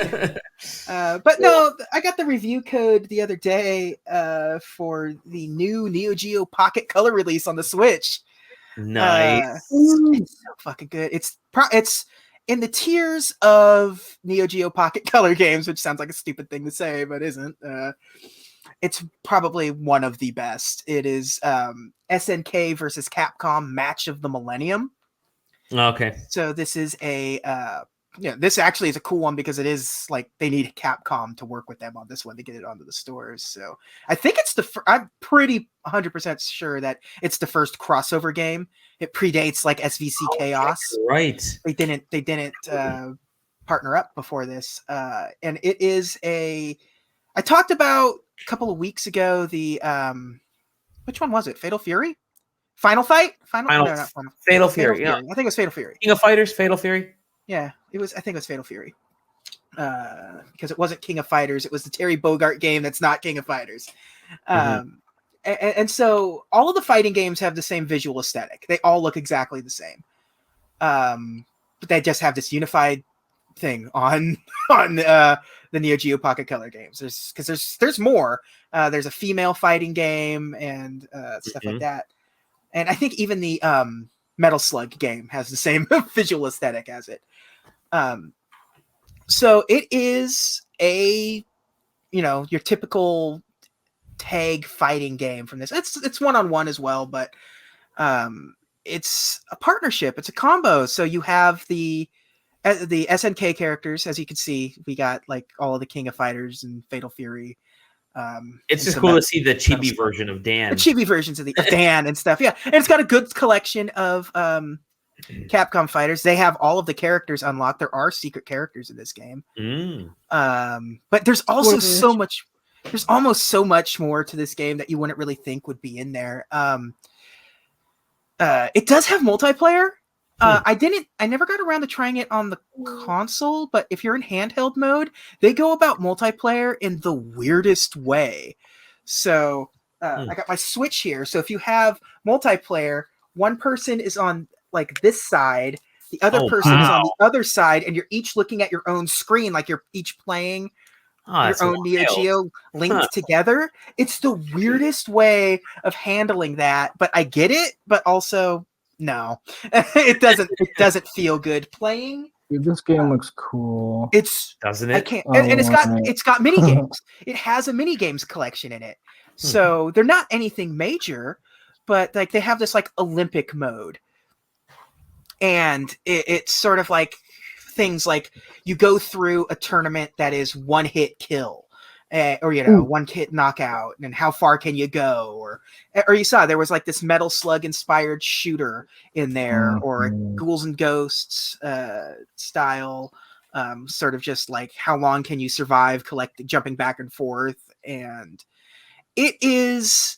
But no, I got the review code the other day for the new NEO GEO Pocket color release on the Switch. Nice. It's so fucking good. It's in the tiers of NEO GEO Pocket color games, which sounds like a stupid thing to say, but isn't. It's probably one of the best. It is SNK versus Capcom Match of the Millennium. Okay. So this is this actually is a cool one because it is like they need Capcom to work with them on this one to get it onto the stores. So I think it's I'm pretty 100% sure that it's the first crossover game. It predates like SVC Chaos. Right. They didn't partner up before this. And it is I talked about a couple of weeks ago the which one was it? Fatal Fury? Final Fight? Fatal Fury. Yeah. I think it was Fatal Fury. King of Fighters, Fatal Fury. Yeah, I think it was Fatal Fury. Because it wasn't King of Fighters, it was the Terry Bogard game that's not King of Fighters. And so all of the fighting games have the same visual aesthetic. They all look exactly the same. But they just have this unified thing on the NEO GEO Pocket Color games. There's more. There's a female fighting game and stuff like that. And I think even the Metal Slug game has the same visual aesthetic as it. So it is your typical tag fighting game from this. It's one-on-one as well, but it's a partnership. It's a combo. So you have the SNK characters, as you can see. We got like all of the King of Fighters and Fatal Fury. It's just cool to see the chibi version of Dan. The chibi versions of Dan and stuff. Yeah, and it's got a good collection of Capcom fighters. They have all of the characters unlocked. There are secret characters in this game. But there's also so much. There's almost so much more to this game that you wouldn't really think would be in there. It does have multiplayer. I never got around to trying it on the console, but if you're in handheld mode, they go about multiplayer in the weirdest way. So I got my Switch here. So if you have multiplayer, one person is on like this side, the other person is on the other side, and you're each looking at your own screen, like you're each playing your own Neo Geo linked together. It's the weirdest way of handling that, but I get it, but also no. it doesn't feel good playing. Dude, this game looks cool. Doesn't it? I can't, and it's got mini games. It has a mini games collection in it. So they're not anything major, but like they have this like Olympic mode. And it's sort of like things like you go through a tournament that is one hit kill, or one hit knockout, and how far can you go? Or you saw there was like this Metal Slug inspired shooter in there, or Ghouls and Ghosts style, sort of just like how long can you survive jumping back and forth. And it is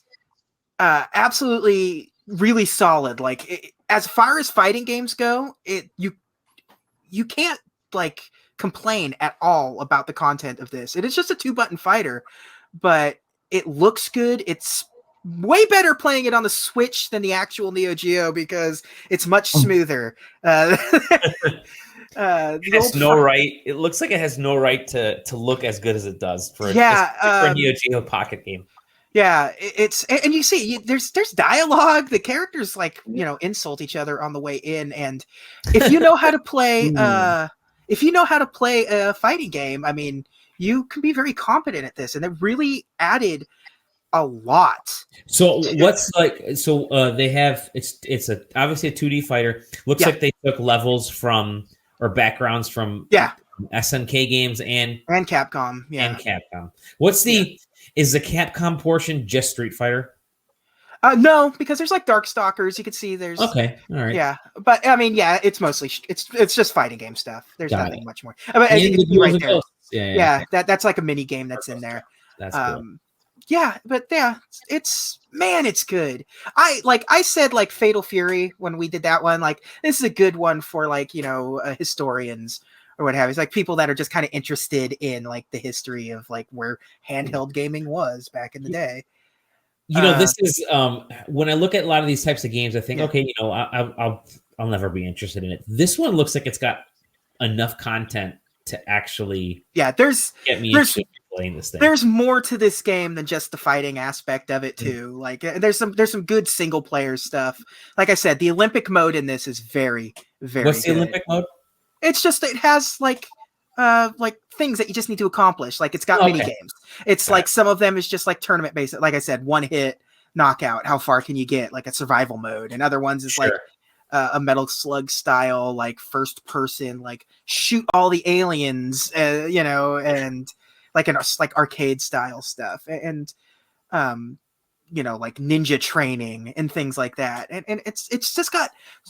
absolutely really solid. Like as far as fighting games go, you can't like complain at all about the content of this. It is just a 2-button fighter, but it looks good. It's way better playing it on the Switch than the actual Neo Geo because it's much smoother. It looks like it has no right to look as good as it does for a Neo Geo Pocket game. Yeah, and you see, there's dialogue. The characters insult each other on the way in, and if you know how to play, a fighting game, I mean, you can be very competent at this, and they really added a lot. So they have it's obviously a 2D fighter. Looks like they took levels from or backgrounds from SNK games and Capcom. Yeah, and Capcom. What's is the Capcom portion just Street Fighter? No, because there's like Darkstalkers. You can see there's all right. Yeah, but I mean, it's mostly it's just fighting game stuff. There's nothing much more. I mean, right there. That's like a mini game that's in there. That's cool. It's good. I said like Fatal Fury when we did that one. Like this is a good one for historians or what have you. It's like people that are just kind of interested in like the history of like where handheld gaming was back in the day. This is when I look at a lot of these types of games, I think, I'll never be interested in it. This one looks like it's got enough content to actually there's get me interested in playing this thing. There's more to this game than just the fighting aspect of it too. Like there's some good single player stuff. Like I said, the Olympic mode in this is very, very What's the good. Olympic mode? It's just it has like things that you just need to accomplish. Like it's got mini games. It's like some of them is just like tournament based. Like I said, one hit knockout. How far can you get? Like a survival mode. And other ones is like a Metal Slug style, like first person, like shoot all the aliens, and like arcade style stuff, and like ninja training and things like that. And it's just got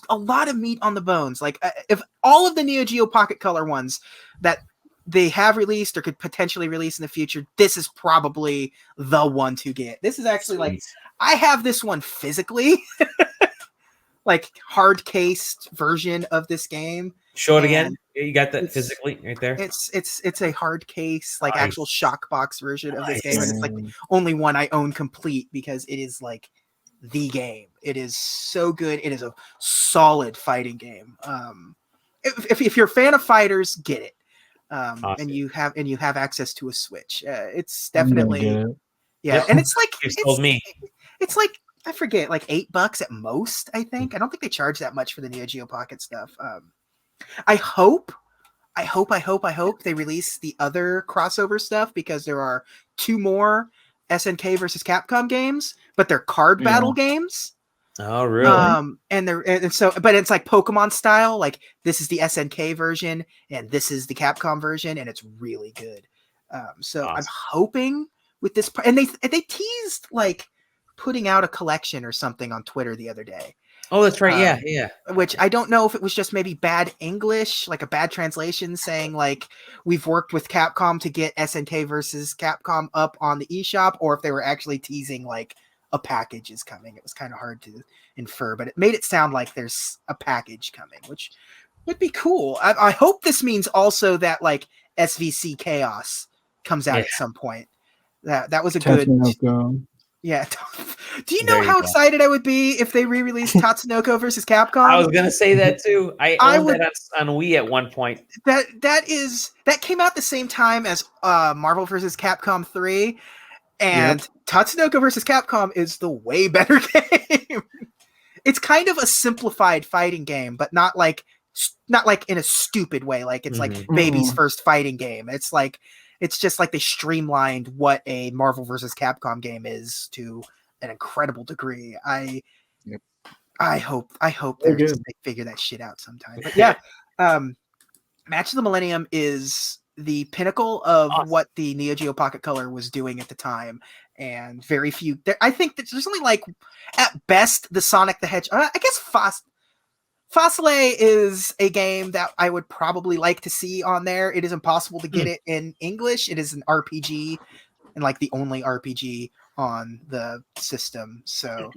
a lot of meat on the bones. Like if all of the Neo Geo Pocket Color ones that they have released or could potentially release in the future, this is probably the one to get. This is actually like, I have this one physically, like hard cased version of this game. Show it again. You got that physically right there. It's a hard case, like actual shock box version of this game, and it's like the only one I own complete because it is like the game. It is so good. It is a solid fighting game. If you're a fan of fighters, get it. Awesome. and you have access to a Switch. It's definitely and it's like it's like I forget, like $8 at most. I think I don't think they charge that much for the Neo Geo Pocket stuff. I hope they release the other crossover stuff because there are 2 more SNK versus Capcom games, but they're card battle games. Oh, really? And so, but it's like Pokemon style. Like this is the SNK version, and this is the Capcom version, and it's really good. So awesome. I'm hoping with this, and they teased like putting out a collection or something on Twitter the other day. Oh, that's right. Yeah. Which I don't know if it was just maybe bad English, like a bad translation saying like we've worked with Capcom to get SNK versus Capcom up on the eShop, or if they were actually teasing like a package is coming. It was kind of hard to infer, but it made it sound like there's a package coming, which would be cool. I hope this means also that like SVC Chaos comes out at some point. That was a good... Yeah. Do you know how excited I would be if they re-released Tatsunoko versus Capcom? I was gonna say that too. I owned that on Wii at one point. That came out the same time as Marvel versus Capcom 3, and Tatsunoko versus Capcom is the way better game. It's kind of a simplified fighting game, but not like in a stupid way. Like it's like baby's first fighting game. It's just like they streamlined what a Marvel versus Capcom game is to an incredible degree. I hope they figure that shit out sometime. But yeah, Match of the Millennium is the pinnacle of what the Neo Geo Pocket Color was doing at the time, and very few. I think that there's only like at best the Sonic the Hedgehog. I guess Facile is a game that I would probably like to see on there. It is impossible to get it in English. It is an RPG, and like the only RPG on the system. So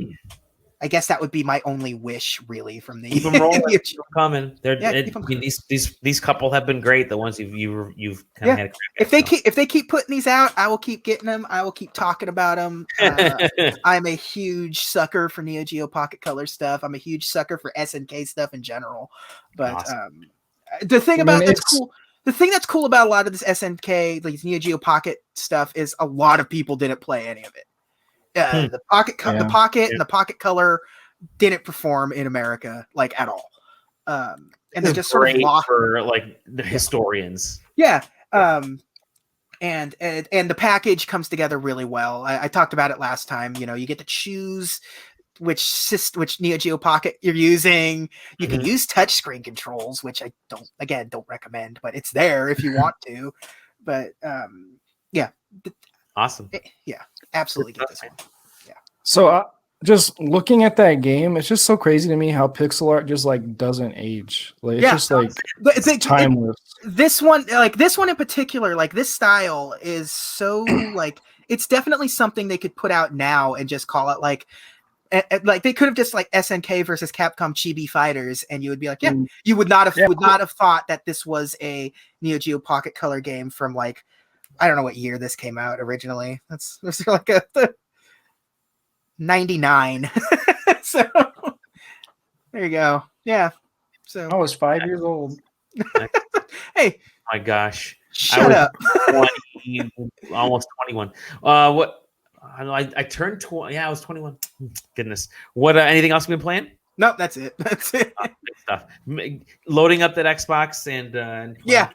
I guess that would be my only wish, really, from the. Keep them rolling. Keep them coming. These couple have been great. The ones you've kind of had. If they keep putting these out, I will keep getting them. I will keep talking about them. I'm a huge sucker for Neo Geo Pocket Color stuff. I'm a huge sucker for SNK stuff in general. But awesome. The thing that's cool about a lot of this SNK, like Neo Geo Pocket stuff, is a lot of people didn't play any of it. The Pocket and the Pocket Color didn't perform in America like at all, and they just sort of lost for like the historians. Yeah, and the package comes together really well. I talked about it last time. You get to choose which Neo Geo Pocket you're using. You can use touchscreen controls, which I don't recommend, but it's there if you want to. But yeah. Awesome. Yeah, absolutely get this one. Yeah. So just looking at that game, it's just so crazy to me how pixel art just like doesn't age. Like it's just like it's timeless. This one in particular, like this style is so like it's definitely something they could put out now and just call it like they could have just like SNK versus Capcom Chibi Fighters, and you would be like, you would not have thought that this was a Neo Geo Pocket Color game from like. I don't know what year this came out originally. That's like a 99. So there you go. Yeah. So I was 5 years old. Hey, my gosh. Shut up. 20, almost 21. What? I turned 20. Yeah, I was 21. Goodness. What? Anything else you've been playing? Nope, that's it. That's it. Good stuff. Loading up that Xbox and yeah.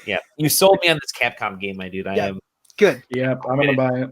Yeah. You sold me on this Capcom game, my dude. I am good. Yeah, I'm gonna buy it.